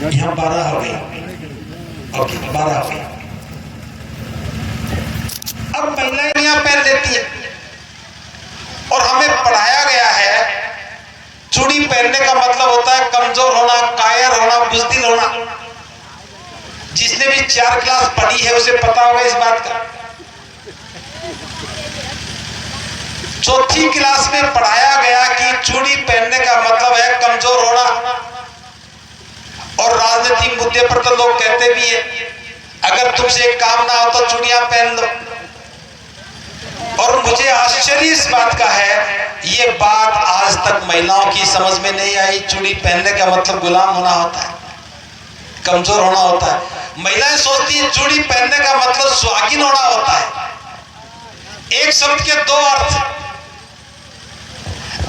यहाँ 12 हो गई। ओके 12 हो गई। अब महिलाएं यहाँ पहन लेती है और हमें पढ़ाया गया है चूड़ी पहनने का मतलब होता है कमजोर होना, कायर होना, बुज़दिल होना। जिसने भी 4 क्लास पढ़ी है उसे पता होगा इस बात का। 4थी क्लास में पढ़ाया गया कि चूड़ी पहनने का मतलब है कमजोर होना। और राजनीतिक मुद्दे पर तो लोग कहते भी हैं अगर तुमसे एक काम ना हो तो चूड़ियां पहन लो। और मुझे आश्चर्य इस बात का है ये बात आज तक महिलाओं की समझ में नहीं आई। चूड़ी पहनने का मतलब गुलाम होना होता है, कमजोर होना होता है। महिलाएं सोचती हैं चूड़ी पहनने का मतलब सुहागिन होना होता है। एक शब्द के 2 अर्थ।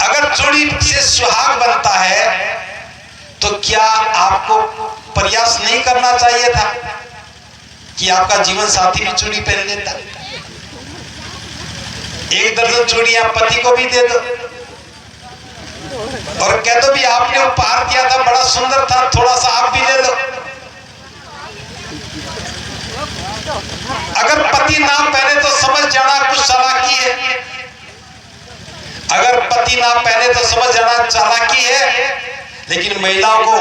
अगर चूड़ी से सुहाग बनता है तो क्या आपको प्रयास नहीं करना चाहिए था कि आपका जीवन साथी भी चूड़ी पहन लेता? 1 दर्जन चूड़ियां पति को भी दे दो और कह दो भी आपने उपहार दिया था बड़ा सुंदर था, थोड़ा सा आप भी ले लो। अगर पति ना पहने तो समझ जाना कुछ चालाकी है। अगर पति ना पहने तो समझ जाना चालाकी है। लेकिन महिलाओं को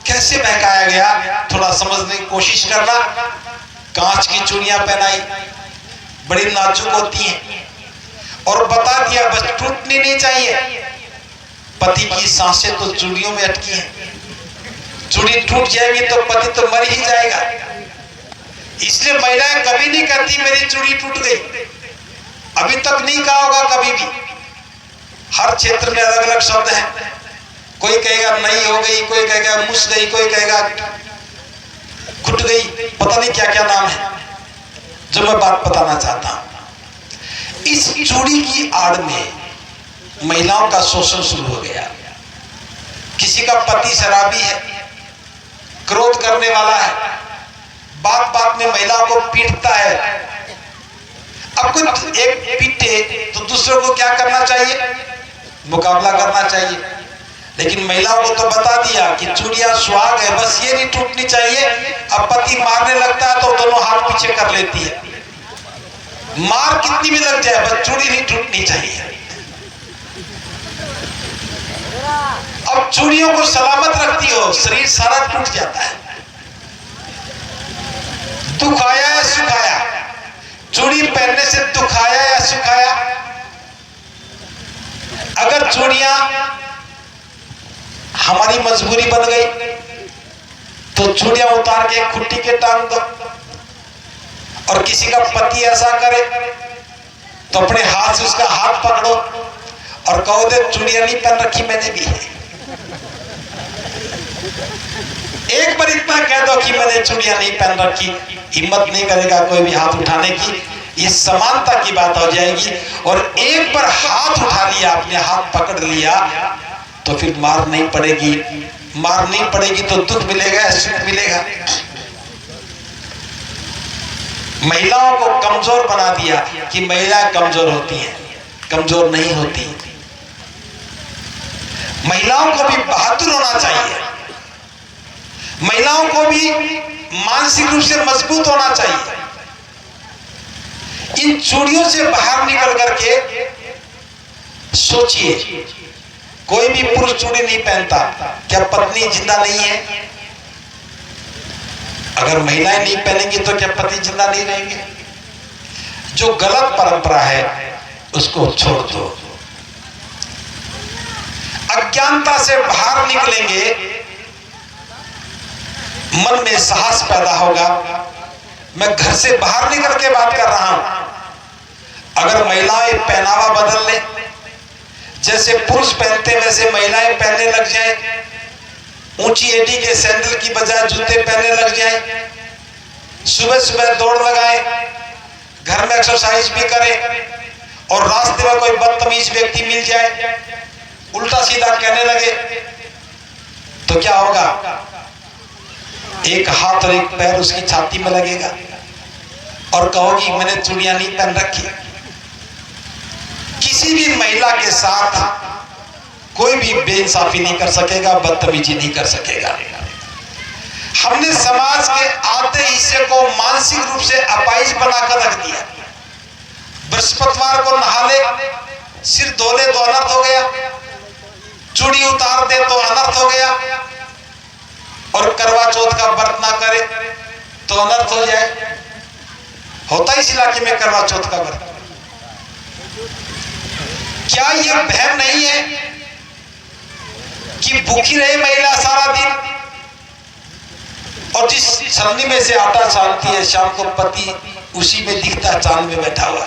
कैसे बहकाया गया थोड़ा समझने की कोशिश करना। कांच की चूड़ियां पहनाई, बड़ी नाजुक होती हैं और बता दिया बस टूटनी नहीं चाहिए। पति की सांसें तो चूड़ियों में अटकी हैं। चूड़ी टूट जाएगी तो पति तो मर ही जाएगा। इसलिए महिलाएं कभी नहीं कहती मेरी चूड़ी टूट गई। अभी तक नहीं कहा होगा कभी भी। हर क्षेत्र में अलग अलग शब्द हैं। कोई कहेगा नहीं हो गई, कोई कहेगा मुस गई, कोई कहेगा खुट गई, पता नहीं क्या क्या नाम है। जो मैं बात बताना चाहता हूं इस चूड़ी की आड़ में महिलाओं का शोषण शुरू हो गया। किसी का पति शराबी है, क्रोध करने वाला है, बात बात में महिलाओं को पीटता है। अब कुछ एक पीटे तो दूसरों को क्या करना चाहिए? मुकाबला करना चाहिए। लेकिन महिलाओं को तो बता दिया कि चूड़ियां सुहाग है, बस ये नहीं टूटनी चाहिए। अब पति मारने लगता है तो दोनों हाथ पीछे कर लेती है। मार कितनी भी लग जाए बस चूड़ी नहीं टूटनी चाहिए। अब चूड़ियों को सलामत रखती हो, शरीर सारा टूट जाता है। दुख आया या सुख आया? चूड़ी पहनने से दुख आया या सुख आया? अगर चूड़ियां हमारी मजबूरी बन गई तो चूड़ियां उतार के खुट्टी के टांग दो। और किसी का पति ऐसा करे तो अपने हाथ से उसका हाथ पकड़ो और कहो दे चूड़ियां नहीं पहन रखी मैंने भी। एक बार इतना कह दो कि मैंने चूड़ियां नहीं पहन रखी, हिम्मत नहीं करेगा कोई भी हाथ उठाने की। ये समानता की बात हो जाएगी। और एक बार हाथ उठा लिया, अपने हाथ पकड़ लिया तो फिर मार नहीं पड़ेगी। मार नहीं पड़ेगी तो दुख मिलेगा, सुख मिलेगा। महिलाओं को कमजोर बना दिया कि महिलाएं कमजोर होती हैं, कमजोर नहीं होती। महिलाओं को भी बहादुर होना चाहिए। महिलाओं को भी मानसिक रूप से मजबूत होना चाहिए। इन चूड़ियों से बाहर निकल करके सोचिए, कोई भी पुरुष चूड़ी नहीं पहनता, क्या पत्नी जिंदा नहीं है? अगर महिलाएं नहीं पहनेंगी तो क्या पति जिंदा नहीं रहेंगे? जो गलत परंपरा है उसको छोड़ दो। अज्ञानता से बाहर निकलेंगे, मन में साहस पैदा होगा। मैं घर से बाहर निकल के बात कर रहा हूं। अगर महिलाएं पहनावा बदल ले, जैसे पुरुष पहनते वैसे महिलाएं पहनने लग जाएं, ऊंची एड़ी के सैंडल की बजाय जूते पहनने लग जाएं, सुबह सुबह दौड़ लगाएं, घर में एक्सरसाइज भी करें और रास्ते में कोई बदतमीज व्यक्ति मिल जाए, उल्टा सीधा कहने लगे, तो क्या होगा? एक हाथ और एक पैर उसकी छाती में लगेगा और कहोगी मैंने चूड़ियां नहीं पहन रखी। किसी भी महिला के साथ कोई भी बेइंसाफी नहीं कर सकेगा, बदतमीजी नहीं कर सकेगा। हमने समाज के आधे हिस्से को मानसिक रूप से अपाहिज बनाकर रख दिया। बृहस्पतिवार को नहा ले, सिर धो ले तो अनर्थ हो गया, चूड़ी उतार दे तो अनर्थ हो गया, और करवा चौथ का व्रत ना करे तो अनर्थ हो जाए। होता इस इलाके में करवा चौथ का व्रत। क्या यह वहम नहीं है कि भूखी रहे महिला सारा दिन, और जिस छलनी में से आटा छानती है शाम को पति उसी में दिखता, चांद में बैठा हुआ।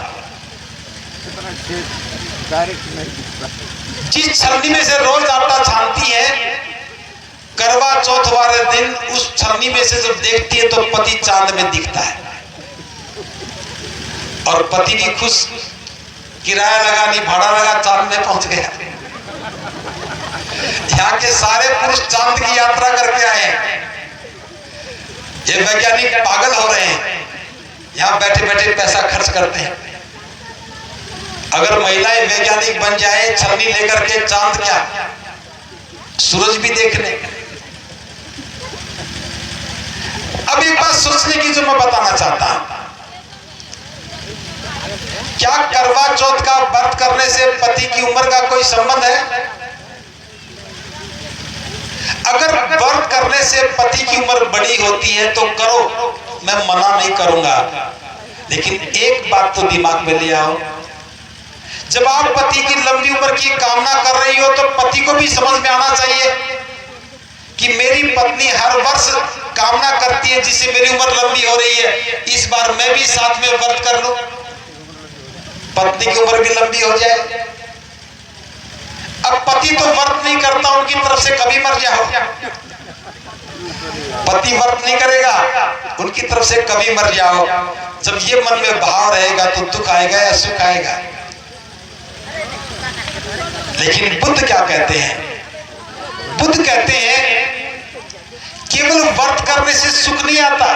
जिस छलनी में से रोज आटा छानती है, करवा चौथ वाले दिन उस छलनी में से जब देखती है तो पति चांद में दिखता है, और पति भी खुश, किराया लगा नहीं भाड़ा लगा, चांद में पहुंच गया। यहाँ के सारे पुरुष चांद की यात्रा करके आए हैं। ये वैज्ञानिक पागल हो रहे हैं, यहाँ बैठे बैठे पैसा खर्च करते हैं। अगर महिलाएं वैज्ञानिक बन जाए, छलनी लेकर के चांद क्या सूरज भी देख ले। अब एक बात सोचने की जो मैं बताना चाहता हूं, क्या करवा चौथ का व्रत करने से पति की उम्र का कोई संबंध है? अगर व्रत करने से पति की उम्र बड़ी होती है तो करो, मैं मना नहीं करूंगा, लेकिन एक बात तो दिमाग में ले आओ, जब आप पति की लंबी उम्र की कामना कर रही हो तो पति को भी समझ में आना चाहिए कि मेरी पत्नी हर वर्ष कामना करती है जिससे मेरी उम्र लंबी हो रही है, इस बार मैं भी साथ में व्रत कर लूं, पत्नी की उम्र भी लंबी हो जाए। अब पति तो व्रत नहीं करता, उनकी तरफ से कभी मर जाओ। पति व्रत नहीं करेगा, उनकी तरफ से कभी मर जाओ। जब ये मन में भाव रहेगा तो दुख आएगा या सुख आएगा? लेकिन बुद्ध क्या कहते हैं? बुद्ध कहते हैं केवल व्रत करने से सुख नहीं आता,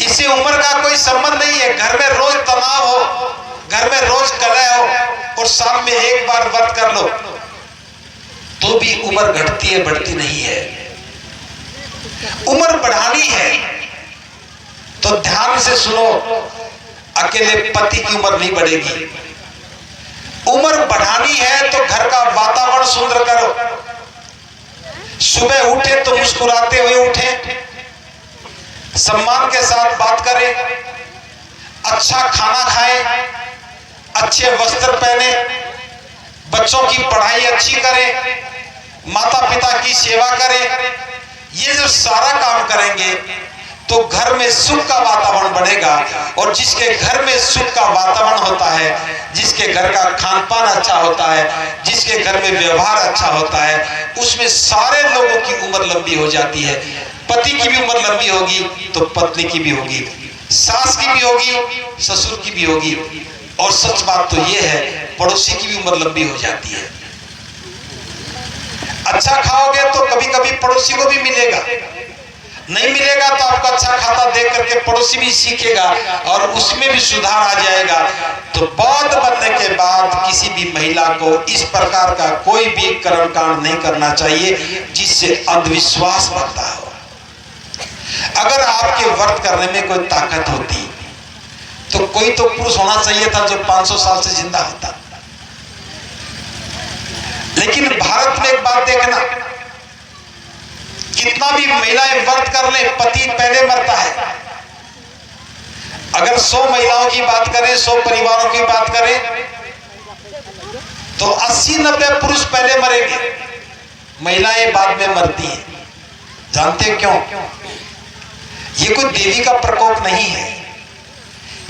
इससे उम्र का कोई संबंध नहीं है। घर में रोज तनाव हो, घर में रोज कलह हो, और साल में एक बार व्रत कर लो तो भी उम्र घटती है, बढ़ती नहीं है। उम्र बढ़ानी है तो ध्यान से सुनो, अकेले पति की उम्र नहीं बढ़ेगी। उम्र बढ़ानी है तो घर का वातावरण सुंदर करो। सुबह उठे तो मुस्कुराते हुए उठे, सम्मान के साथ बात करें, अच्छा खाना खाएं, अच्छे वस्त्र पहने, बच्चों की पढ़ाई अच्छी करें, माता पिता की सेवा करें। ये जो सारा काम करेंगे तो घर में सुख का वातावरण बढ़ेगा, और जिसके घर में सुख का वातावरण होता है, जिसके घर का खान पान अच्छा होता है, जिसके घर में व्यवहार अच्छा होता है, उसमें सारे लोगों की उम्र लंबी हो जाती है। पति की भी उम्र लंबी होगी तो पत्नी की भी होगी, सास की भी होगी, ससुर की भी होगी, और सच बात तो यह है पड़ोसी की भी उम्र लंबी हो जाती है। अच्छा खाओगे तो कभी कभी पड़ोसी को भी मिलेगा, नहीं मिलेगा तो आपका अच्छा खाता देख करके पड़ोसी भी सीखेगा और उसमें भी सुधार आ जाएगा। तो बौद्ध बनने के बाद किसी भी महिला को इस प्रकार का कोई भी कर्मकांड नहीं करना चाहिए जिससे अंधविश्वास बढ़ता हो। अगर आपके व्रत करने में कोई ताकत होती तो कोई तो पुरुष होना चाहिए था जो 500 साल से जिंदा होता। लेकिन भारत में एक बात देखना, कितना भी महिलाएं व्रत कर ले, पति पहले मरता है। अगर 100 महिलाओं की बात करें, 100 परिवारों की बात करें, तो 80-90 पुरुष पहले मरेंगे, महिलाएं बाद में मरती हैं। जानते हैं क्यों? ये कोई देवी का प्रकोप नहीं है,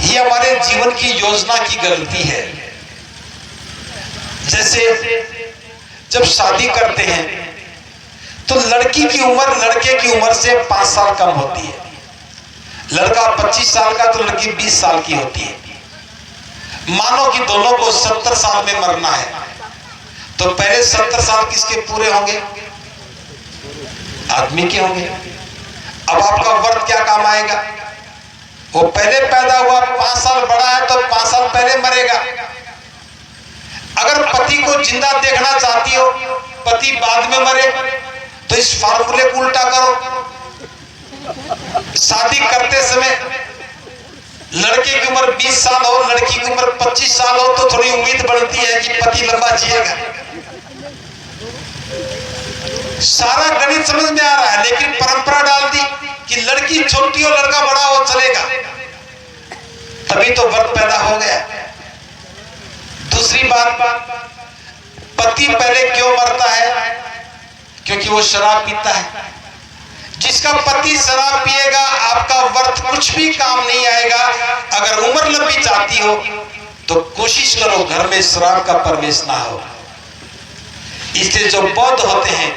ये हमारे जीवन की योजना की गलती है। जैसे जब शादी करते हैं तो लड़की की उम्र लड़के की उम्र से 5 साल कम होती है। लड़का 25 साल का तो लड़की 20 साल की होती है। मानो कि दोनों को 70 साल में मरना है, तो पहले 70 साल किसके पूरे होंगे? आदमी के होंगे। अब आपका व्रत क्या काम आएगा? वो पहले पैदा हुआ, 5 साल बड़ा है तो 5 साल पहले मरेगा। अगर पति को जिंदा देखना चाहती हो, पति बाद में मरे, तो इस फार्मूले को उल्टा करो। शादी करते समय लड़के की उम्र 20 साल हो, लड़की की उम्र 25 साल हो, तो थोड़ी उम्मीद बनती है कि पति लंबा जिएगा। सारा गणित समझ में आ रहा है, लेकिन परंपरा डाल दी कि लड़की छोटी हो लड़का बड़ा हो चलेगा, तभी तो व्रत पैदा हो गया। दूसरी बात, पति पहले क्यों मरता है? क्योंकि वो शराब पीता है। जिसका पति शराब पिएगा, आपका व्रत कुछ भी काम नहीं आएगा। अगर उम्र लंबी चाहती हो तो कोशिश करो घर में शराब का प्रवेश ना हो। इसलिए जो बौद्ध होते हैं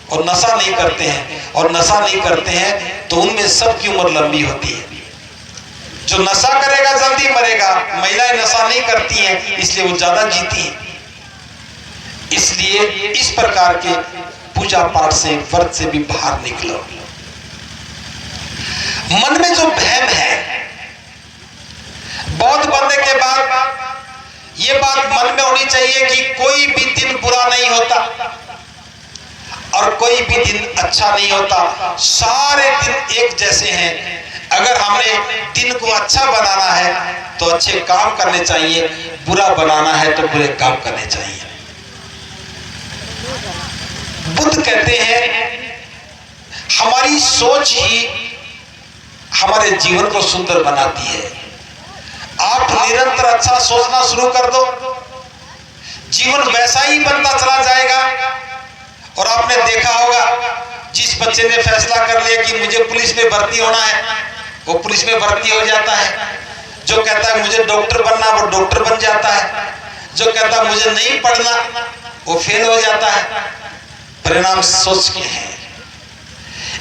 और नशा नहीं करते हैं, और नशा नहीं करते हैं तो उनमें सबकी उम्र लंबी होती है। जो नशा करेगा जल्दी मरेगा, महिलाएं नशा नहीं करती हैं इसलिए वो ज्यादा जीती हैं। इसलिए इस प्रकार के पूजा पाठ से, व्रत से भी बाहर निकलो। मन में जो वहम है, बौद्ध बनने के बाद ये बात मन में होनी चाहिए कि कोई भी दिन बुरा नहीं होता और कोई भी दिन अच्छा नहीं होता। सारे दिन एक जैसे हैं। अगर हमने दिन को अच्छा बनाना है तो अच्छे काम करने चाहिए, बुरा बनाना है तो बुरे काम करने चाहिए। बुद्ध कहते हैं हमारी सोच ही हमारे जीवन को सुंदर बनाती है। आप निरंतर अच्छा सोचना शुरू कर दो, जीवन वैसा ही बनता चला जाएगा। और आपने देखा होगा, जिस बच्चे ने फैसला कर लिया कि मुझे पुलिस में भर्ती होना है, वो पुलिस में भर्ती हो जाता है। जो कहता है मुझे डॉक्टर बनना, वो डॉक्टर बन जाता है। जो कहता है मुझे नहीं पढ़ना, वो फेल हो जाता है। परिणाम सोच के हैं।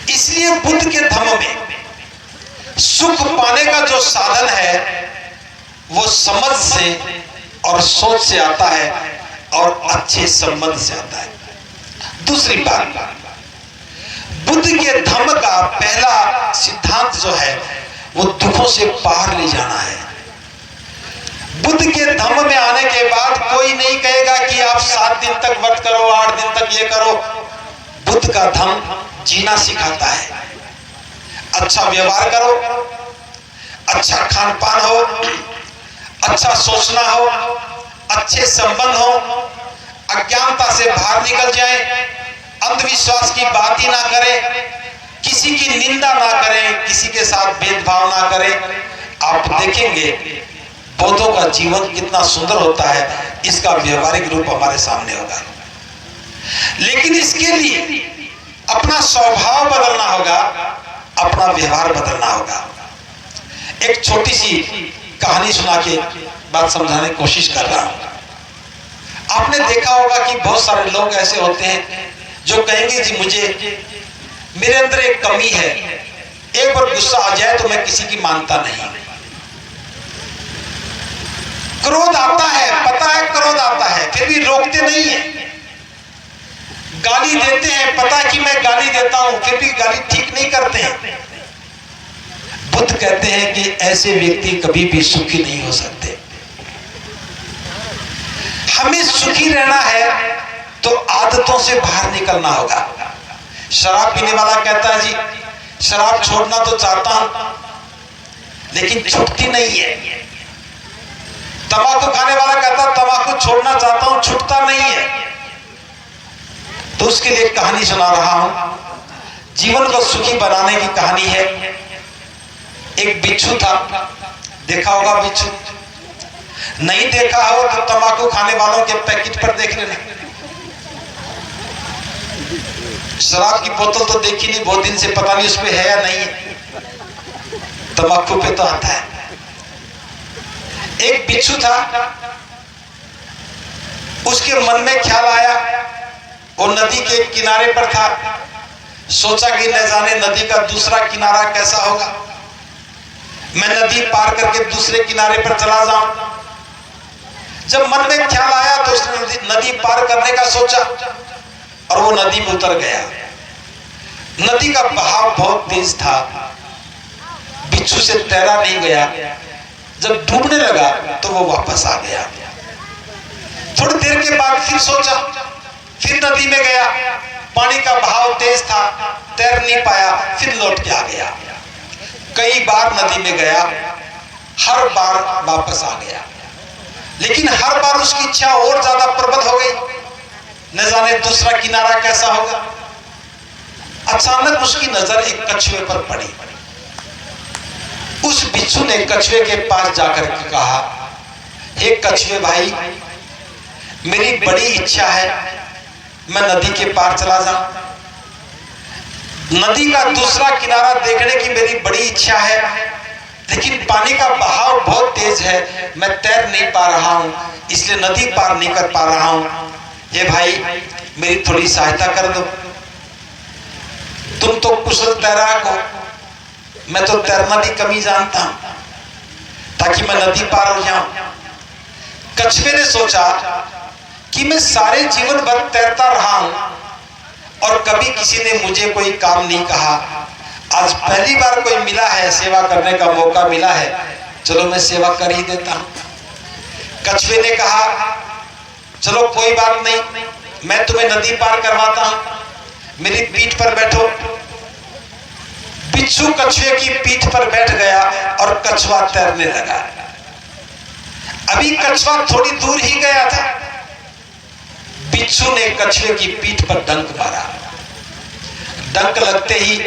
इसलिए बुद्ध के धम्म में सुख पाने का जो साधन है वो समझ से और सोच से आता है और अच्छे संबंध से आता है। दूसरी बात, बुद्ध के धम्म का पहला सिद्धांत जो है वो दुखों से पार ले जाना है। बुद्ध के धम्म में आने के बाद कोई नहीं कहेगा कि आप 7 दिन तक व्रत करो, 8 दिन तक ये करो। बुद्ध का धम्म जीना सिखाता है। अच्छा व्यवहार करो, अच्छा खान पान हो, अच्छा सोचना हो, अच्छे संबंध हो, अज्ञानता से बाहर निकल जाए, अंधविश्वास की बात ही ना करें, किसी की निंदा ना करें, किसी के साथ भेदभाव ना करें। आप देखेंगे बौद्धों का जीवन कितना सुंदर होता है। इसका व्यवहारिक रूप हमारे सामने होगा। लेकिन इसके लिए अपना स्वभाव बदलना होगा, अपना व्यवहार बदलना होगा। एक छोटी सी कहानी सुना के बात समझाने की कोशिश कर रहा हूं। आपने देखा होगा कि बहुत सारे लोग ऐसे होते हैं जो कहेंगे जी मुझे, मेरे अंदर एक कमी है, एक बार गुस्सा आ जाए तो मैं किसी की मानता नहीं। क्रोध आता है, पता है क्रोध आता है, फिर भी रोकते नहीं है। गाली देते हैं, पता है कि मैं गाली देता हूं, फिर भी गाली ठीक नहीं करते हैं। बुद्ध कहते हैं कि ऐसे व्यक्ति कभी भी सुखी नहीं हो सकते। हमें सुखी रहना है तो आदतों से बाहर निकलना होगा। शराब पीने वाला कहता है जी शराब छोड़ना तो चाहता हूं लेकिन छूटती नहीं है। तंबाकू खाने वाला कहता तंबाकू छोड़ना चाहता हूं, छूटता नहीं है। तो उसके लिए कहानी सुना रहा हूं। जीवन को सुखी बनाने की कहानी है। एक बिच्छू था, देखा होगा बिच्छू, नहीं देखा हो तो तंबाकू खाने वालों के पैकेट पर देख लेना। शराब की बोतल तो देखी नहीं, बहुत दिन से पता नहीं उसमें है या नहीं है, तंबाकू पे तो आता है। एक बिच्छू था, उसके मन में ख्याल आया, वो नदी के किनारे पर था, सोचा कि न जाने नदी का दूसरा किनारा कैसा होगा, मैं नदी पार करके दूसरे किनारे पर चला जाऊं। जब मन में ख्याल आया तो उसने नदी पार करने का सोचा और वो नदी में उतर गया। नदी का बहाव बहुत तेज था, बिच्छू से तैरा नहीं गया। जब डूबने लगा तो वो वापस आ गया। थोड़ी देर के बाद फिर सोचा, फिर नदी में गया, पानी का बहाव तेज था, तैर नहीं पाया, फिर लौट के आ गया। कई बार नदी में गया, हर बार वापस आ गया, लेकिन हर बार उसकी इच्छा और ज्यादा प्रबल हो गई, न जाने दूसरा किनारा कैसा होगा। अचानक उसकी नजर एक कछुए पर पड़ी। उस बिच्छू ने कछुए के पास जाकर के कहा, हे कछुए भाई, मेरी बड़ी इच्छा है मैं नदी के पार चला जाऊं। नदी का दूसरा किनारा देखने की मेरी बड़ी इच्छा है, लेकिन पानी का बहाव बहुत तेज है, मैं तैर नहीं पा रहा हूं, इसलिए नदी पार नहीं कर पा रहा हूं। ये भाई मेरी थोड़ी सहायता कर दो। तुम तो कुशल तैराक हो, मैं तो तैरना भी कम ही जानता हूं, ताकि मैं नदी पार हो जाऊं। कछुए ने सोचा कि मैं सारे जीवन भर तैरता रहा हूं और कभी किसी ने मुझे कोई काम नहीं कहा, आज पहली बार कोई मिला है, सेवा करने का मौका मिला है, चलो मैं सेवा कर ही देता हूं। कछुए ने कहा, चलो कोई बात नहीं, मैं तुम्हें नदी पार करवाता हूं, मेरी पीठ पर बैठो। बिच्छू कछुए की पीठ पर बैठ गया और कछुआ तैरने लगा। अभी कछुआ थोड़ी दूर ही गया था, बिच्छू ने कछुए की पीठ पर डंक मारा। डंक लगते ही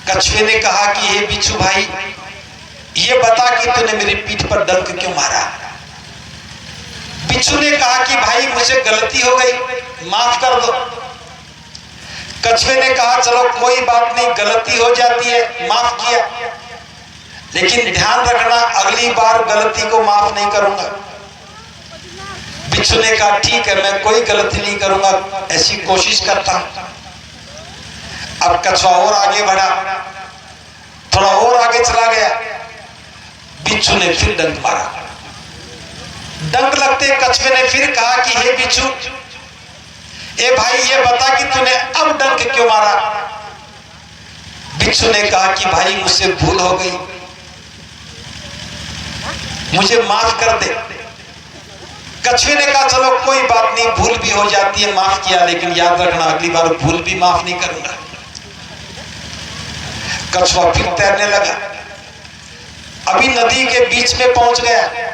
कछुए ने कहा कि हे बिच्छू भाई, ये बता कि तूने मेरी पीठ पर डंक क्यों मारा। बिच्छू ने कहा कि भाई मुझे गलती हो गई, माफ कर दो। कछुए ने कहा, चलो कोई बात नहीं, गलती हो जाती है, माफ किया, लेकिन ध्यान रखना अगली बार गलती को माफ नहीं करूंगा। बिच्छू ने कहा, ठीक है, मैं कोई गलती नहीं करूंगा, ऐसी कोशिश करता हूं। अब कछुआ और आगे बढ़ा, थोड़ा और आगे चला गया, बिच्छू ने फिर डंक मारा। डंक लगते कछुए ने फिर कहा कि हे बिच्छू, ए भाई ये बता कि तूने अब डंक क्यों मारा। बिच्छू ने कहा कि भाई मुझसे भूल हो गई, मुझे माफ कर दे। कछुए ने कहा, चलो कोई बात नहीं, भूल भी हो जाती है, माफ किया, लेकिन याद रखना अगली बार भूल भी माफ नहीं करूंगा। कछुआ फिर तैरने लगा, अभी नदी के बीच में पहुंच गया।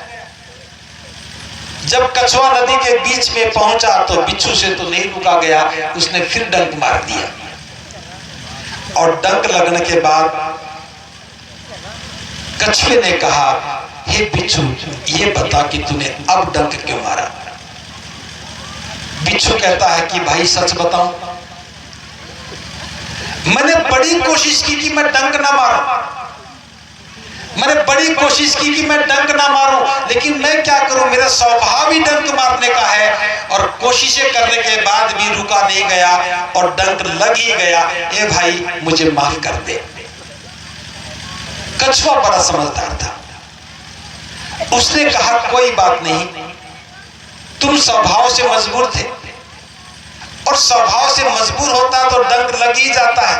जब कछुआ नदी के बीच में पहुंचा तो बिच्छू से तो नहीं रुका गया, उसने फिर डंक मार दिया। और डंक लगने के बाद कछुए ने कहा, हे बिच्छू ये बता कि तूने अब डंक क्यों मारा। बिच्छू कहता है कि भाई सच बताऊं, मैंने बड़ी कोशिश की कि मैं डंक ना मारूं, मैंने बड़ी कोशिश की कि मैं डंक ना मारूं, लेकिन मैं क्या करूं, मेरा स्वभाव ही डंक मारने का है, और कोशिशें करने के बाद भी रुका नहीं गया और डंक लग ही गया। ए भाई मुझे माफ कर दे। कछुआ बड़ा समझदार था, उसने कहा कोई बात नहीं, तुम स्वभाव से मजबूर थे, और स्वभाव से मजबूर होता तो डंक लग ही जाता है,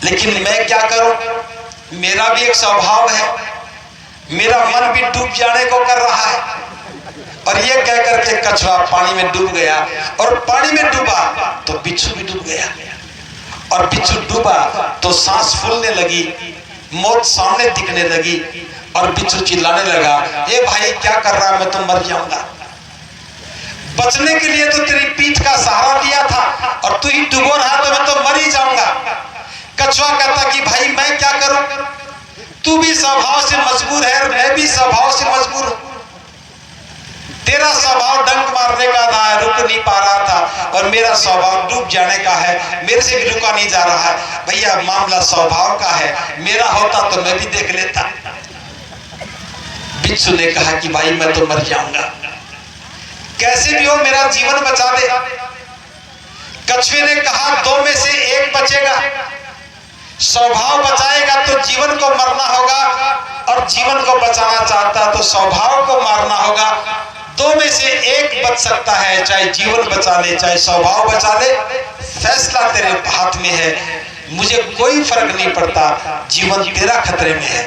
लेकिन मैं क्या करूं, मेरा भी एक स्वभाव है, मेरा मन भी डूब जाने को कर रहा है। और ये कह करके कछुआ पानी में डूब गया, और पानी में डूबा तो बिच्छू भी डूब गया, और बिच्छू डूबा तो सांस फूलने लगी, मौत सामने दिखने लगी, और बिच्छू चिल्लाने लगा, ए भाई क्या कर रहा है, मैं तो मर जाऊंगा। बचने के लिए तो तेरी पीठ का सहारा दिया था, और तू ही डूबो रहा तो मैं तो मर ही जाऊंगा। कछुआ कहता कि भाई मैं क्या करूं, तू भी स्वभाव से मजबूर है और मैं भी स्वभाव से मजबूर हूं। तेरा स्वभाव डंक मारने का था, रुक नहीं पा रहा था, और मेरा स्वभाव डूब जाने का है, मेरे से भी रुका नहीं जा रहा है। भैया मामला स्वभाव का है, मेरा होता तो मैं भी देख लेता। बिच्छू ने कहा कि भाई मैं तो मर जाऊंगा, कैसे भी हो मेरा जीवन बचा दे। कछुए ने कहा, दो में से एक बचेगा, स्वभाव बचाएगा तो जीवन को मरना होगा, और जीवन को बचाना चाहता तो स्वभाव को मारना होगा। दो में से एक बच सकता है, चाहे जीवन बचा ले चाहे स्वभाव बचा ले, फैसला तेरे हाथ में है, मुझे कोई फर्क नहीं पड़ता, जीवन तेरा खतरे में है।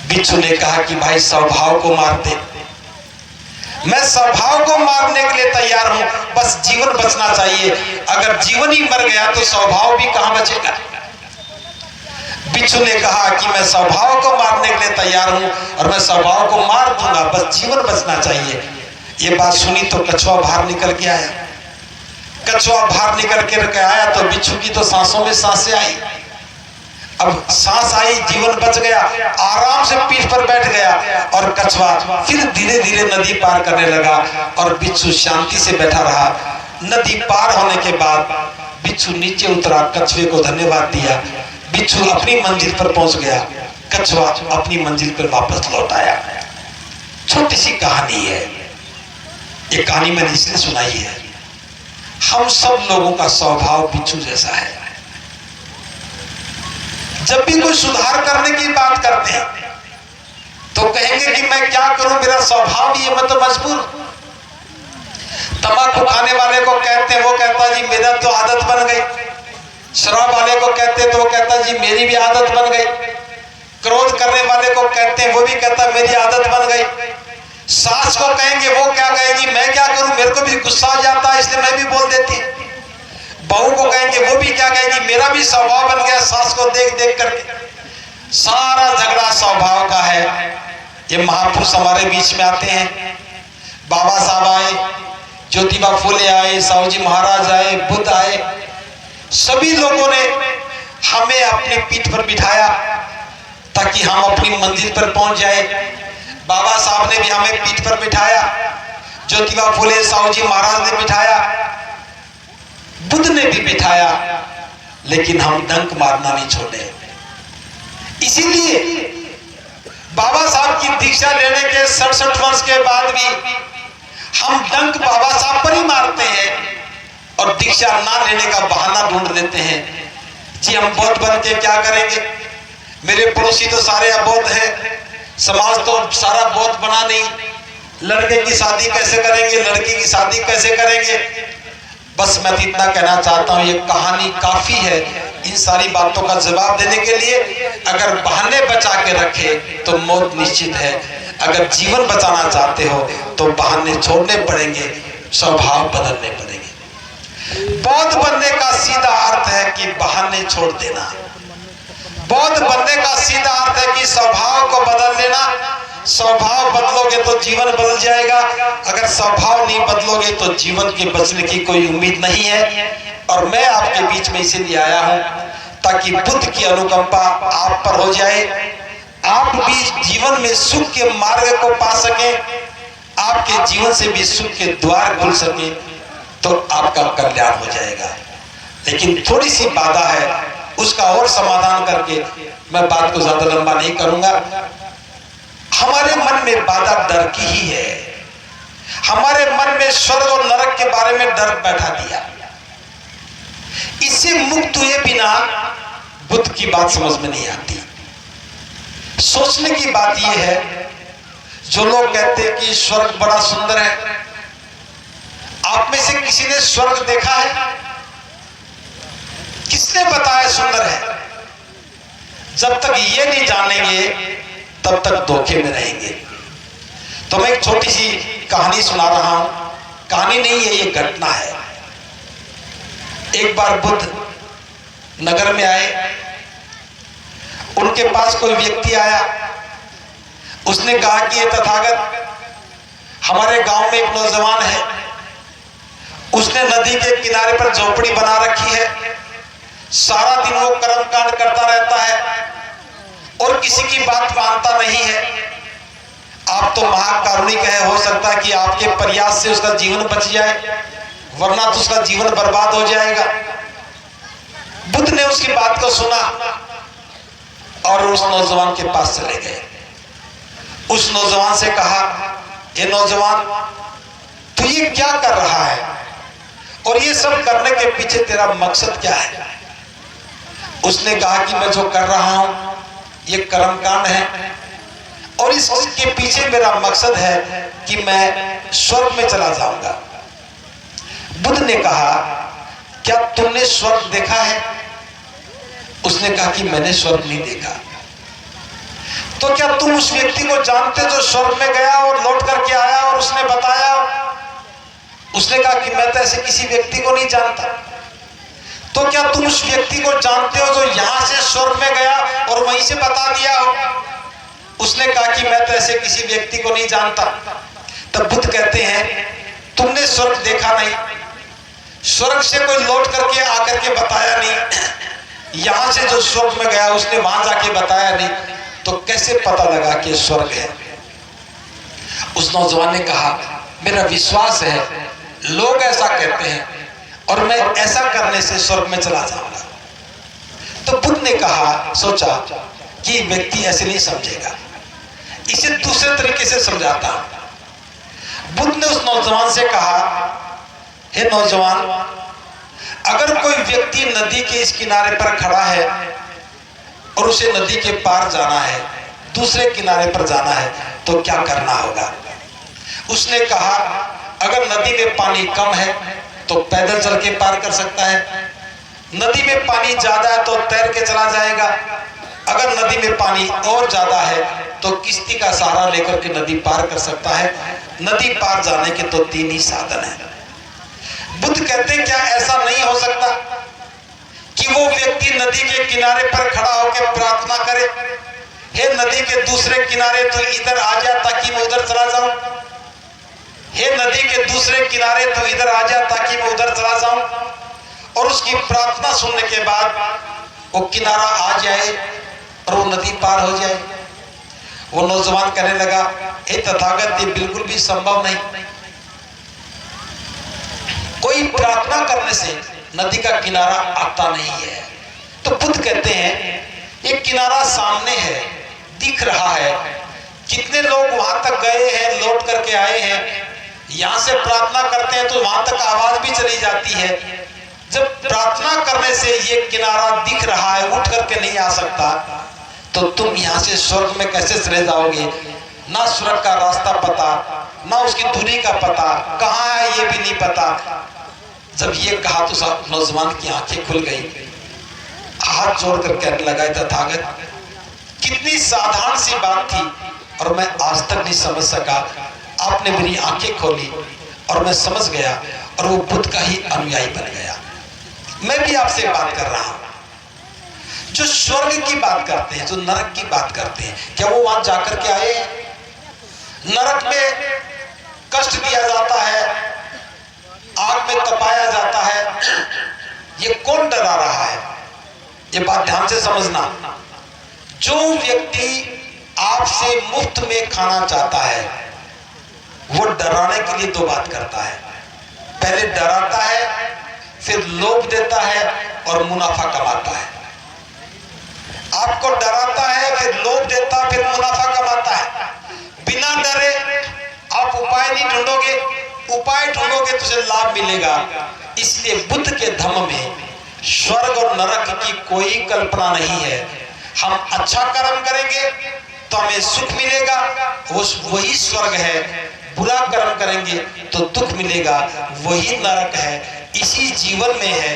बिच्छू ने कहा कि भाई स्वभाव को मार दे, मैं स्वभाव को मारने के लिए तैयार हूं, बस जीवन बचना चाहिए। अगर जीवन ही मर गया तो स्वभाव भी कहां बचेगा। बिच्छू ने कहा कि मैं स्वभाव को मारने के लिए तैयार हूं और मैं स्वभाव को मार दूंगा, बस जीवन बचना चाहिए। ये बात सुनी तो कछुआ बाहर निकल के आया। कछुआ बाहर निकल के आया तो बिच्छू की तो सांसों में सांसें आई। अब सांस आई, जीवन बच गया, आराम से पीठ पर बैठ गया और कछुआ फिर धीरे धीरे नदी पार करने लगा और बिच्छू शांति से बैठा रहा। नदी पार होने के बाद बिच्छू नीचे उतरा, कछुए को धन्यवाद दिया। बिच्छू अपनी मंजिल पर पहुंच गया, कछुआ अपनी मंजिल पर वापस लौट आया। छोटी सी कहानी है, ये कहानी मैंने इसलिए सुनाई है, हम सब लोगों का स्वभाव बिच्छू जैसा है। जब भी कोई सुधार करने की बात करते हैं तो कहेंगे कि मैं क्या करूं, मेरा स्वभाव ही है, मैं तो मजबूर। तंबाकू खाने वाले को कहते हैं, वो कहता जी मेरा तो आदत बन गई। शराब वाले को कहते हैं तो वो कहता जी मेरी भी आदत बन गई। क्रोध करने वाले को कहते हैं, वो भी कहता मेरी आदत बन गई। सास को कहेंगे, वो क्या कहेगी, मैं क्या करूं, मेरे को भी गुस्सा आ जाता है इसलिए मैं भी बोल देती। बहू को कहेंगे, वो भी क्या कहेगी, मेरा भी स्वभाव बन गया सास को देख देख करके। सारा झगड़ा स्वभाव का है। ये महापुरुष हमारे बीच में आते हैं, बाबा साहब आए, ज्योतिबा फुले आए, साहू जी महाराज आए, बुद्ध आए, सभी लोगों ने हमें अपनी पीठ पर बिठाया ताकि हम अपनी मंजिल पर पहुंच जाए। बाबा साहब ने भी हमें पीठ पर बिठाया, ज्योतिबा फुले साहू जी महाराज ने बिठाया, बुद्ध ने भी बिठाया, लेकिन हम डंक मारना नहीं छोड़े। इसीलिए बाबा साहब की दीक्षा लेने के 67 वर्ष के बाद भी हम डंक बाबा साहब पर ही मारते हैं और दीक्षा ना लेने का बहाना ढूंढ लेते हैं। जी हम बौद्ध बन के क्या करेंगे, मेरे पड़ोसी तो सारे अबौद्ध हैं, समाज तो सारा बौद्ध बना नहीं, लड़के की शादी कैसे करेंगे, लड़की की शादी कैसे करेंगे। बस मैं तो इतना कहना चाहता हूँ, ये कहानी काफी है इन सारी बातों का जवाब देने के लिए। अगर बहाने बचा के रखे तो मौत निश्चित है, अगर जीवन बचाना चाहते हो तो बहाने छोड़ने पड़ेंगे, स्वभाव बदलने पड़ेंगे। बौद्ध बनने का सीधा अर्थ है कि बहाने छोड़ देना। बौद्ध बनने का सीधा अर्थ है कि स्वभाव को बदल लेना। स्वभाव बदलोगे तो जीवन बदल जाएगा, अगर स्वभाव नहीं बदलोगे तो जीवन के बचने की कोई उम्मीद नहीं है। और मैं आपके बीच में इसीलिए आया हूं ताकि बुद्ध की अनुकंपा आप पर हो जाए, आप भी जीवन में सुख के मार्ग को पा सके, आपके जीवन से भी सुख के द्वार खुल सके, तो आपका कल्याण हो जाएगा। लेकिन थोड़ी सी बाधा है, उसका और समाधान करके मैं बात को ज्यादा लंबा नहीं करूंगा। हमारे मन में बाधा डर की ही है। हमारे मन में स्वर्ग और नरक के बारे में डर बैठा दिया। इससे मुक्त हुए बिना बुद्ध की बात समझ में नहीं आती। सोचने की बात यह है, जो लोग कहते हैं कि स्वर्ग बड़ा सुंदर है, आप में से किसी ने स्वर्ग देखा है? किसने बताया सुंदर है? जब तक ये नहीं जानेंगे तब तक धोखे में रहेंगे। तो मैं एक छोटी सी कहानी सुना रहा हूं, कहानी नहीं है, ये घटना है। एक बार बुद्ध नगर में आए, उनके पास कोई व्यक्ति आया, उसने कहा कि ये तथागत, हमारे गांव में एक नौजवान है, उसने नदी के किनारे पर झोपड़ी बना रखी है, सारा दिन वो कर्मकांड करता रहता है और किसी की बात मानता नहीं है। आप तो महाकारुणिक है, हो सकता है कि आपके प्रयास से उसका जीवन बच जाए, वरना तो उसका जीवन बर्बाद हो जाएगा। बुद्ध ने उसकी बात को सुना और उस नौजवान के पास चले गए। उस नौजवान से कहा, ये नौजवान, तू ये क्या कर रहा है और ये सब करने के पीछे तेरा मकसद क्या है? उसने कहा कि मैं जो कर रहा हूं ये कर्मकांड है और इसके पीछे मेरा मकसद है कि मैं स्वर्ग में चला जाऊंगा। बुद्ध ने कहा, क्या तुमने स्वर्ग देखा है? उसने कहा कि मैंने स्वर्ग नहीं देखा। तो क्या तुम उस व्यक्ति को जानते जो स्वर्ग में गया और लौट करके आया और उसने बताया? उसने कहा कि मैं तो ऐसे किसी व्यक्ति को नहीं जानता। तो क्या तुम उस व्यक्ति को जानते हो जो यहां से स्वर्ग में गया और वहीं से बता दिया हो? उसने कहा कि मैं तो ऐसे किसी व्यक्ति को नहीं जानता। तब बुद्ध कहते हैं तुमने स्वर्ग देखा नहीं, स्वर्ग से कोई लौट करके आकर के बताया नहीं, यहां से जो स्वर्ग में गया उसने वहां जाके बताया नहीं, तो कैसे पता लगा कि स्वर्ग है? उस नौजवान ने कहा मेरा विश्वास है, लोग ऐसा कहते हैं और मैं ऐसा करने से स्वर्ग में चला जाऊंगा। तो बुद्ध ने कहा, सोचा कि व्यक्ति ऐसे नहीं समझेगा, इसे दूसरे तरीके से समझाता। बुद्ध ने उस नौजवान से कहा, हे नौजवान, अगर कोई व्यक्ति नदी के इस किनारे पर खड़ा है और उसे नदी के पार जाना है, दूसरे किनारे पर जाना है, तो क्या करना होगा? उसने कहा अगर नदी में पानी कम है तो पैदल चल के पार कर सकता है, नदी में पानी ज्यादा है तो तैर के चला जाएगा, अगर नदी में पानी और ज्यादा है तो किश्ती का सहारा लेकर के नदी पार कर सकता है। नदी पार जाने के तो 3 ही साधन है। बुद्ध कहते हैं क्या ऐसा नहीं हो सकता कि वो व्यक्ति नदी के किनारे पर खड़ा होकर प्रार्थना करे, हे नदी के दूसरे किनारे तो इधर आ जा ताकि मैं उधर चला जाऊं, हे नदी के दूसरे किनारे तो इधर आ जा ताकि मैं उधर चला जाऊं, और उसकी प्रार्थना सुनने के बाद वो किनारा आ जाए और वो नदी पार हो जाए? वो नौजवान कहने लगा, हे तथागत, ये बिल्कुल भी संभव नहीं। कोई प्रार्थना करने से नदी का किनारा आता नहीं है। तो बुद्ध कहते हैं ये किनारा सामने है, दिख रहा है, कितने लोग वहां तक गए हैं, लौट करके आए हैं, यहां से प्रार्थना करते हैं तो वहां तक आवाज भी चली जाती है। जब प्रार्थना करने से ये किनारा दिख रहा है, उठ करके नहीं आ सकता, तो तुम यहां से स्वर्ग में कैसे चले जाओगे? ना स्वर्ग का रास्ता पता, ना उसकी दूरी का पता, कहाँ है ये भी नहीं पता। जब ये कहा तो नौजवान की आंखें खुल गई, हाथ जोड़कर कहने लगा, तथागत, कितनी साधारण सी बात थी और मैं आज तक नहीं समझ सका, आपने मेरी आंखें खोली और मैं समझ गया और वो बुद्ध का ही अनुयायी बन गया। मैं भी आपसे बात कर रहा हूं, जो स्वर्ग की बात करते हैं, जो नरक की बात करते हैं, क्या वो वहां जाकर के आए? नरक में कष्ट दिया जाता है, आग में तपाया जाता है, ये कौन डरा रहा है? ये बात ध्यान से समझना। जो व्यक्ति आपसे मुफ्त में खाना चाहता है वो डराने के लिए 2 बात करता है, पहले डराता है, फिर लोभ देता है और मुनाफा कमाता है। आपको डराता है, फिर लोभ देता है, फिर मुनाफा कमाता है। बिना डरे आप उपाय नहीं ढूंढोगे, उपाय ढूंढोगे तो उसे लाभ मिलेगा। इसलिए बुद्ध के धम्म में स्वर्ग और नरक की कोई कल्पना नहीं है। हम अच्छा कर्म करेंगे तो हमें सुख मिलेगा, वही स्वर्ग है। बुरा कर्म करेंगे तो दुख मिलेगा, वही नरक है। इसी जीवन में है,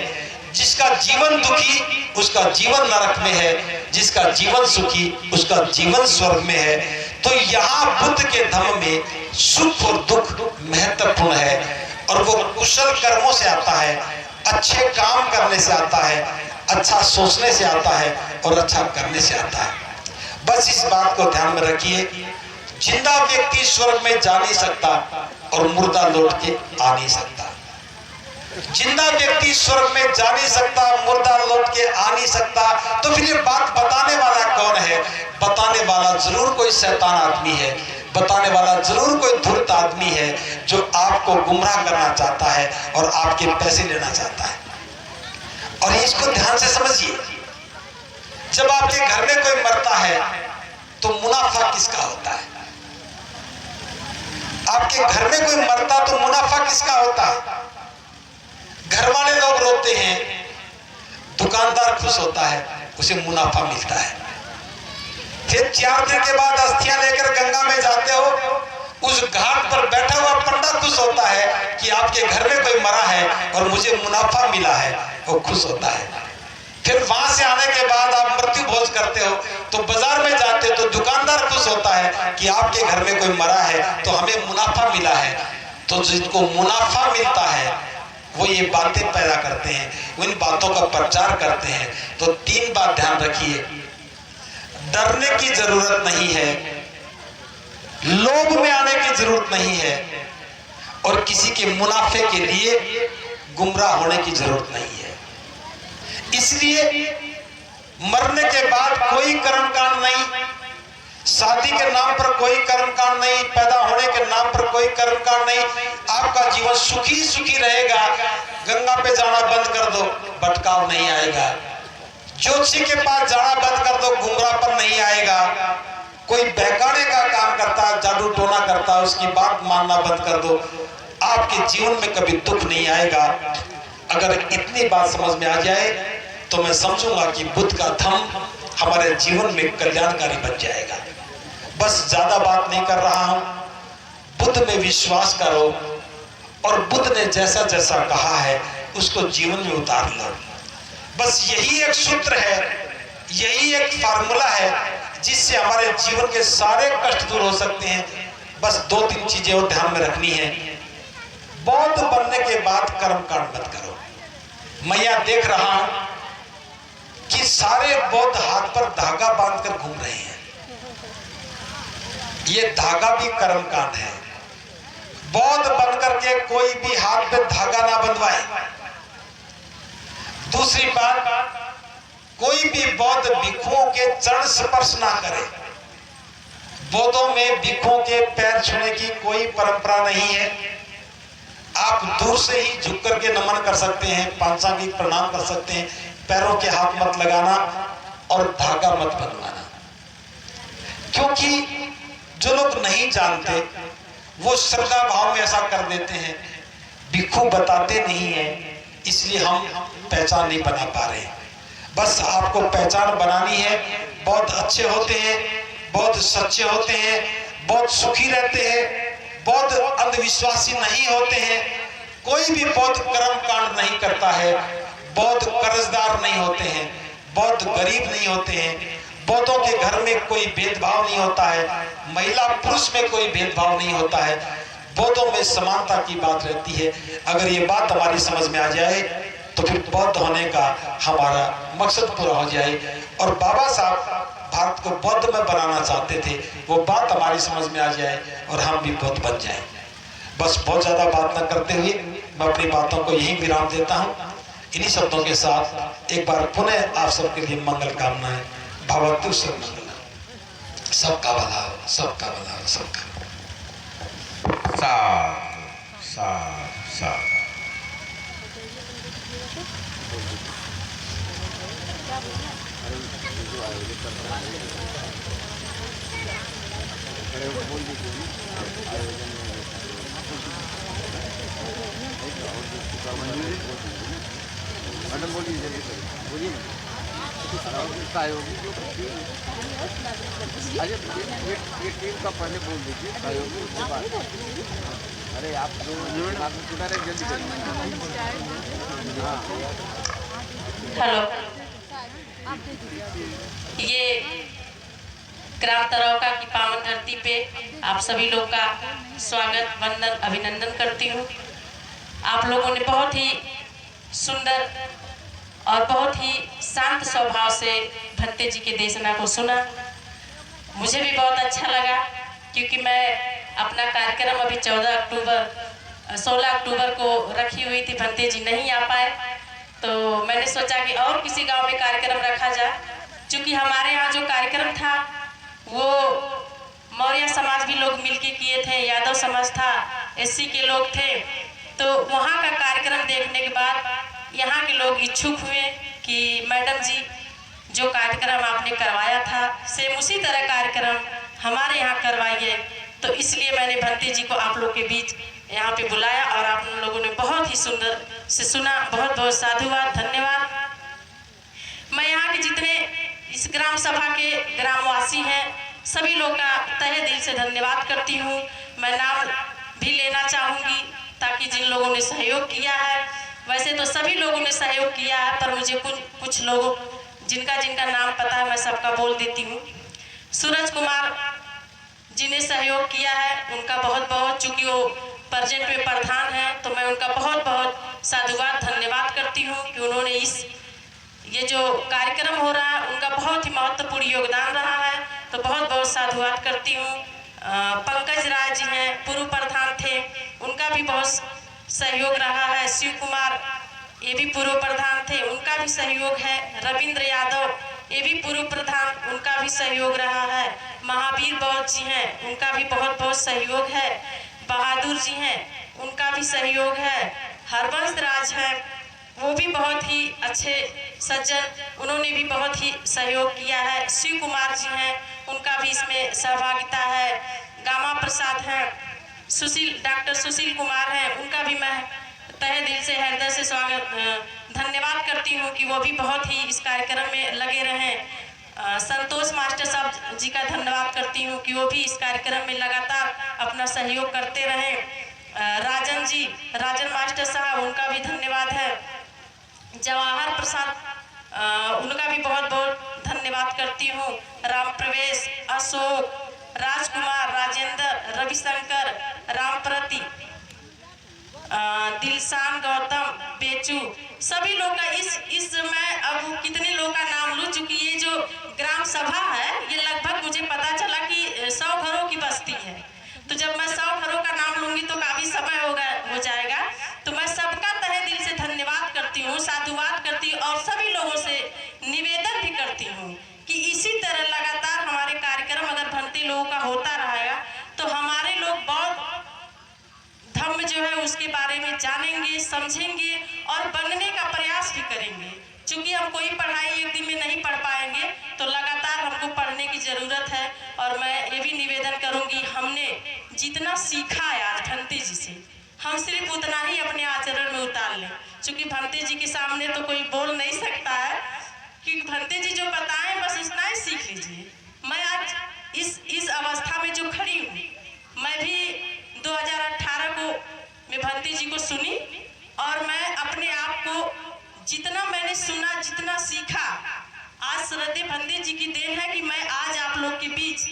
जिसका जीवन दुखी उसका जीवन नरक में है, जिसका जीवन सुखी उसका जीवन स्वर्ग में है। तो यहाँ बुद्ध के धम्म में सुख और दुख महत्वपूर्ण है, और वो कुशल कर्मों से आता है, अच्छे काम करने से आता है, अच्छा सोचने से आता है और अच्छा करने से आता है। बस इस बात को ध्यान में रखिए, जिंदा व्यक्ति स्वर्ग में जा नहीं सकता और मुर्दा लौट के आ नहीं सकता। जिंदा व्यक्ति स्वर्ग में जा नहीं सकता, मुर्दा लौट के आ नहीं सकता, तो फिर ये बात बताने वाला कौन है? बताने वाला जरूर कोई शैतान आदमी है, बताने वाला जरूर कोई धूर्त आदमी है जो आपको गुमराह करना चाहता है और आपके पैसे लेना चाहता है। और इसको ध्यान से समझिए, जब आपके घर में कोई मरता है तो मुनाफा किसका होता है? आपके घर में कोई मरता तो मुनाफा किसका होता है? घर वाले लोग रोते हैं, दुकानदार खुश होता है, उसे मुनाफा मिलता है। फिर 4 दिन के बाद अस्थियां लेकर गंगा में जाते हो, उस घाट पर बैठा हुआ पंडा खुश होता है कि आपके घर में कोई मरा है और मुझे मुनाफा मिला है, वो खुश होता है। फिर वहां से आने के बाद आप मृत्यु भोज करते हो तो बाजार में जाते हो तो दुकानदार खुश होता है कि आपके घर में कोई मरा है तो हमें मुनाफा मिला है। तो जिनको मुनाफा मिलता है वो ये बातें पैदा करते हैं, उन बातों का प्रचार करते हैं। तो 3 बात ध्यान रखिए, डरने की जरूरत नहीं है, लोभ में आने की जरूरत नहीं है, और किसी के मुनाफे के लिए गुमराह होने की जरूरत नहीं है। इसलिए मरने के बाद कोई कर्मकांड नहीं, शादी के नाम पर कोई कर्मकांड नहीं, पैदा होने के नाम पर कोई कर्मकांड नहीं, आपका जीवन सुखी सुखी रहेगा। गंगा पे जाना बंद कर दो, भटकाव नहीं आएगा। ज्योतिषी के पास जाना बंद कर दो, गुमराह पर नहीं आएगा। कोई बहकाने का काम करता है, जादू टोना करता है, उसकी बात मानना बंद कर दो, आपके जीवन में कभी दुख नहीं आएगा। अगर इतनी बात समझ में आ जाए तो मैं समझूंगा कि बुद्ध का धम्म हमारे जीवन में कल्याणकारी बन जाएगा। बस ज्यादा बात नहीं कर रहा हूं, बुद्ध में विश्वास करो और बुद्ध ने जैसा जैसा कहा है उसको जीवन में उतार लो। बस यही एक सूत्र है, यही एक फार्मूला है जिससे हमारे जीवन के सारे कष्ट दूर हो सकते हैं। बस 2-3 चीजें और ध्यान में रखनी है। बौद्ध बनने के बाद कर्मकांड मत करो। मैं यहां देख रहा हूं कि सारे बौद्ध हाथ पर धागा बांधकर घूम रहे हैं। ये धागा भी कर्मकांड है। बौद्ध बनकर के कोई भी हाथ पे धागा ना बंधवाए। दूसरी बात, कोई भी बौद्ध भिक्षुओं के चरण स्पर्श ना करे। बौद्धों में भिक्षुओं के पैर छूने की कोई परंपरा नहीं है। आप दूर से ही झुक करके नमन कर सकते हैं, पांचांगिक प्रणाम कर सकते हैं, पैरों के हाथ मत लगाना और धागा मत बंधवाना। क्योंकि जो लोग नहीं जानते वो श्रद्धा भाव में ऐसा कर देते हैं, भिक्षु बताते नहीं है, इसलिए हम पहचान नहीं बना पा रहे। बस आपको पहचान बनानी है। बहुत अच्छे होते हैं, बहुत सच्चे होते हैं, बहुत सुखी रहते हैं, बहुत अंधविश्वासी नहीं होते हैं, कोई भी बहुत कर्म कांड नहीं करता है, बहुत कर्जदार नहीं होते हैं, बहुत गरीब नहीं होते हैं, बौद्धों के घर में कोई भेदभाव नहीं होता है, महिला पुरुष में कोई भेदभाव नहीं होता है, बौद्धों में समानता की बात रहती है। अगर ये बात हमारी समझ में आ जाए तो फिर बौद्ध होने का हमारा मकसद पूरा हो जाए। और बाबा साहब भारत को बौद्ध में बनाना चाहते थे, वो बात हमारी समझ में आ जाए और हम भी बौद्ध बन जाए। बस बहुत ज्यादा बात न करते हुए मैं अपनी बातों को यहीं विराम देता हूँ। इन्हीं शब्दों के साथ एक बार पुनः आप सबके लिए मंगल कामनाएं। भवतु सर्वमंगलम। सबका भला हो, सबका भला हो, सबका। साधु साधु साधु। मैडम बोलिए, जल्दी बोलिए ना। सहयोगी जो अरे ये टीम का पहले बोल दीजिए, सहयोगी उसके बाद। अरे आप जो चुना रहे जल्दी करिए। हाँ हेलो, ये ग्राम तरौका की पावन धरती पे आप सभी लोग का स्वागत, वंदन, अभिनंदन करती हूँ। आप लोगों ने बहुत ही सुंदर और बहुत ही शांत स्वभाव से भंते जी के देशना को सुना। मुझे भी बहुत अच्छा लगा, क्योंकि मैं अपना कार्यक्रम अभी 16 अक्टूबर को रखी हुई थी, भंते जी नहीं आ पाए, तो मैंने सोचा कि और किसी गांव में कार्यक्रम रखा जाए। क्योंकि हमारे यहाँ जो कार्यक्रम था वो मौर्य समाज भी लोग मिलके किए थे, यादव समाज था, एससी के लोग थे। तो वहाँ का कार्यक्रम देखने के बाद यहाँ के लोग इच्छुक हुए कि मैडम जी जो कार्यक्रम आपने करवाया था सेम उसी तरह कार्यक्रम हमारे यहाँ करवाइए। तो इसलिए मैंने भंते जी को आप लोग के बीच यहाँ पे बुलाया और आप लोगों ने बहुत ही सुंदर से सुना। बहुत बहुत साधुवाद, धन्यवाद। मैं यहाँ के जितने इस ग्राम सभा के ग्रामवासी हैं सभी लोग का तहे दिल से धन्यवाद करती हूँ। मैं नाम भी लेना चाहूँगी ताकि जिन लोगों ने सहयोग किया है, वैसे तो सभी लोगों ने सहयोग किया है, पर मुझे कुछ लोगों जिनका नाम पता है मैं सबका बोल देती हूँ। सूरज कुमार जी ने सहयोग किया है, उनका बहुत बहुत, चूँकि वो प्रेजेंट में प्रधान हैं, तो मैं उनका बहुत बहुत साधुवाद धन्यवाद करती हूँ कि उन्होंने ये जो कार्यक्रम हो रहा है उनका बहुत ही महत्वपूर्ण योगदान रहा है, तो बहुत बहुत साधुवाद करती हूँ। पंकज राय जी हैं, पूर्व प्रधान थे, उनका भी बहुत सहयोग रहा है। शिव कुमार, ये भी पूर्व प्रधान थे, उनका भी सहयोग है। रविंद्र यादव, ये भी पूर्व प्रधान, उनका भी सहयोग रहा है। महावीर बौद्ध जी हैं, उनका भी बहुत बहुत सहयोग है। बहादुर जी हैं, उनका भी सहयोग है। हरवंश राज हैं, वो भी बहुत ही अच्छे सज्जन, उन्होंने भी बहुत ही सहयोग किया है। शिव कुमार जी हैं, उनका भी इसमें सहभागिता है। गामा प्रसाद हैं, डॉक्टर सुशील कुमार हैं, उनका भी मैं तहे दिल से हृदय से स्वागत धन्यवाद करती हूँ कि वो भी बहुत ही इस कार्यक्रम में लगे रहें। संतोष मास्टर साहब जी का धन्यवाद करती हूँ कि वो भी इस कार्यक्रम में लगातार अपना सहयोग करते रहें। राजन मास्टर साहब, उनका भी धन्यवाद है। जवाहर प्रसाद, उनका भी बहुत बहुत धन्यवाद करती हूँ। राम प्रवेश, अशोक, राजकुमार, राजेंद्र, रविशंकर, रामप्रति, दिलशान, गौतम, बेचू, सभी लोग का इस मैं अब कितने लोग का नाम लूँ, चूँकि ये जो ग्राम सभा है ये लगभग मुझे पता चला कि 100 घरों की बस्ती है, तो जब मैं 100 घरों का नाम लूँगी तो काफ़ी समय हो जाएगा। तो मैं सबका तहे दिल से धन्यवाद करती हूँ, साधुवाद करती हूँ और सभी लोगों से निवेदन भी करती हूँ कि इसी तरह लगातार हमारे कार्यक्रम अगर भंते लोगों का होता रहेगा तो हमारे लोग बहुत धर्म जो है उसके बारे में जानेंगे, समझेंगे और बनने का प्रयास भी करेंगे। चूँकि हम कोई पढ़ाई एक दिन में नहीं पढ़ पाएंगे, तो लगातार हमको पढ़ने की ज़रूरत है। और मैं ये भी निवेदन करूँगी, हमने जितना सीखा है आज भंते जी से, हम सिर्फ उतना ही अपने आचरण में उतार लें। चूँकि भंते जी के सामने तो कोई बोल नहीं सकता है, क्योंकि भंते जी जो बताएं बस उतना ही सीख लीजिए। मैं आज इस अवस्था में जो खड़ी हूँ, मैं भी 2018 को मैं भंते जी को सुनी और मैं अपने आप को जितना मैंने सुना, जितना सीखा, आज श्रद्धेय भंते जी की देन है कि मैं आज आप लोग के बीच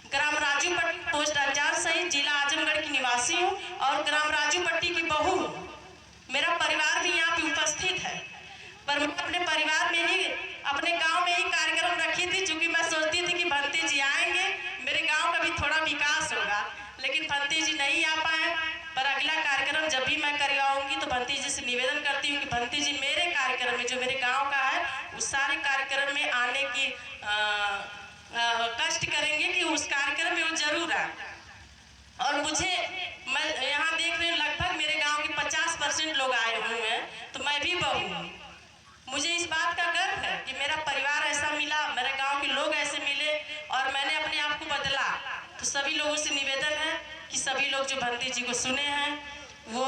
ग्राम राजूपट्टी, पोस्ट अंजार सहित जिला आजमगढ़ की निवासी हूँ और ग्राम राजूपट्टी की बहू हूँ। मेरा परिवार भी यहाँ पे उपस्थित है, पर मैं अपने परिवार में ही, अपने गांव में ही कार्यक्रम रखी थी, क्योंकि मैं सोचती थी कि भंते जी आएंगे, मेरे गांव का भी थोड़ा विकास होगा, लेकिन भंते जी नहीं आ पाए। पर अगला कार्यक्रम जब भी मैं करवाऊंगी तो भंते जी से निवेदन करती हूँ कि भंते जी मेरे कार्यक्रम में, जो मेरे गांव का है, उस सारे कार्यक्रम में आने की कष्ट करेंगे कि उस कार्यक्रम में वो जरूर आए। और मैं यहाँ देख रही हूँ लगभग मेरे गांव के 50% लोग आए हुए हैं, तो मैं भी बहू हूँ। मुझे इस बात का गर्व है कि मेरा परिवार ऐसा मिला, मेरे गांव के लोग ऐसे मिले और मैंने अपने आप को बदला। तो सभी लोगों से निवेदन है कि सभी लोग जो भंते जी को सुने हैं, वो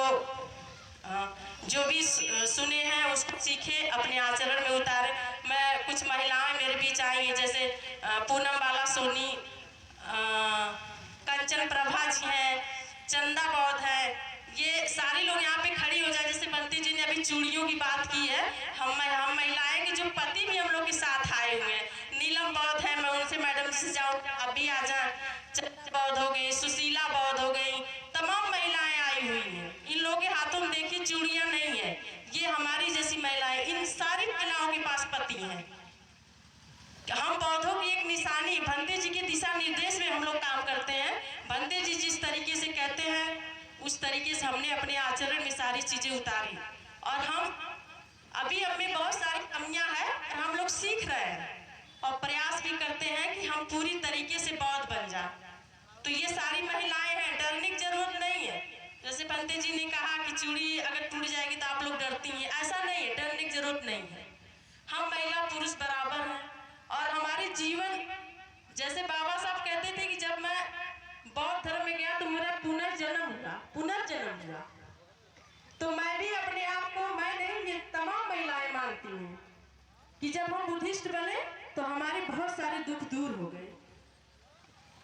जो भी सुने हैं उसको सीखे, अपने आचरण में उतारे। मैं कुछ महिलाएं मेरे बीच आई हैं, जैसे पूनम बाला सोनी, कंचन प्रभा जी हैं, चंदा बौद्ध है, ये सारी लोग यहाँ पे खड़ी हो जाए। जैसे भंते जी ने अभी चूड़ियों की बात की है, हम महिलाएं के जो पति भी हम लोग के साथ आए हुए हैं, नीलम बौद्ध है, मैं उनसे मैडम जी से जाऊँ अभी आ जाए, चंदा बौद्ध हो गई, सुशीला बौद्ध हो गई, तमाम महिलाएं आई हुई हैं। इन लोगों के हाथों में देखिए चूड़ियाँ नहीं है, ये हमारी जैसी महिलाएं, इन सारी महिलाओं के पास पति हैं। हम बौद्धों की एक निशानी, भंते जी के दिशा निर्देश में हम लोग काम करते हैं। भंते जी जिस तरीके से कहते हैं उस तरीके से हमने अपने आचरण में सारी चीज़ें उतारी। और हम में बहुत सारी कमियां हैं, हम लोग सीख रहे हैं और प्रयास भी करते हैं कि हम पूरी तरीके से बौद्ध बन जाए। तो ये सारी महिलाएं हैं, डरने की जरूरत नहीं है। जैसे भंते जी ने कहा कि चूड़ी अगर टूट जाएगी तो आप लोग डरती हैं, ऐसा नहीं है, डरने की जरूरत नहीं है। हम महिला पुरुष बराबर हैं और हमारे जीवन, जैसे बाबा साहब कहते थे कि जब मैं बौद्ध धर्म में गया तो मेरा पुनर्जन्म हुआ, तो मैं भी अपने आप को, मैं नहीं, ये तमाम महिलाएं मानती हूँ कि जब हम बुद्धिस्ट बने तो हमारे बहुत सारे दुख दूर हो गए।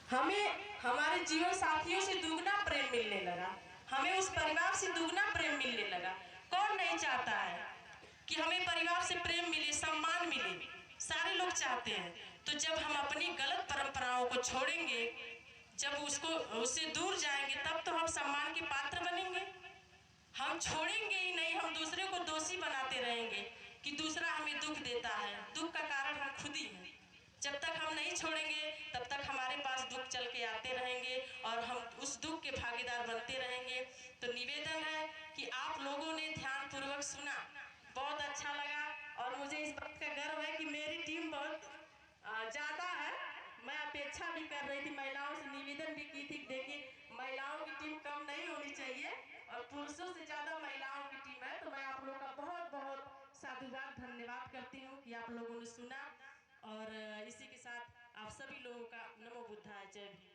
हमें हमारे जीवन साथियों से दुगना प्रेम मिलने लगा, हमें उस परिवार से दुगना प्रेम मिलने लगा। कौन नहीं चाहता है कि हमें परिवार से प्रेम मिले, सम्मान मिले, सारे लोग चाहते हैं। तो जब हम अपनी गलत परंपराओं को छोड़ेंगे जब उससे दूर जाएंगे तब तो हम सम्मान के पात्र बनेंगे। हम छोड़ेंगे ही नहीं, हम दूसरे को दोषी बनाते रहेंगे कि दूसरा हमें दुख देता है। दुख का कारण हम खुद ही हैं। जब तक हम नहीं छोड़ेंगे तब तक हमारे पास दुख चल के आते रहेंगे और हम उस दुख के भागीदार बनते रहेंगे। तो निवेदन है कि आप लोगों ने ध्यानपूर्वक सुना, बहुत अच्छा लगा और मुझे इस बात का गर्व है कि मेरी टीम बहुत ज़्यादा है। मैं अपेक्षा भी कर रही थी, महिलाओं से निवेदन भी की थी, देखिए महिलाओं की टीम कम नहीं होनी चाहिए और पुरुषों से ज़्यादा महिलाओं की टीम है। तो मैं आप लोगों का बहुत बहुत साधुवाद धन्यवाद करती हूँ कि आप लोगों ने सुना। और इसी के साथ आप सभी लोगों का नमो बुद्धाय, जय भीम।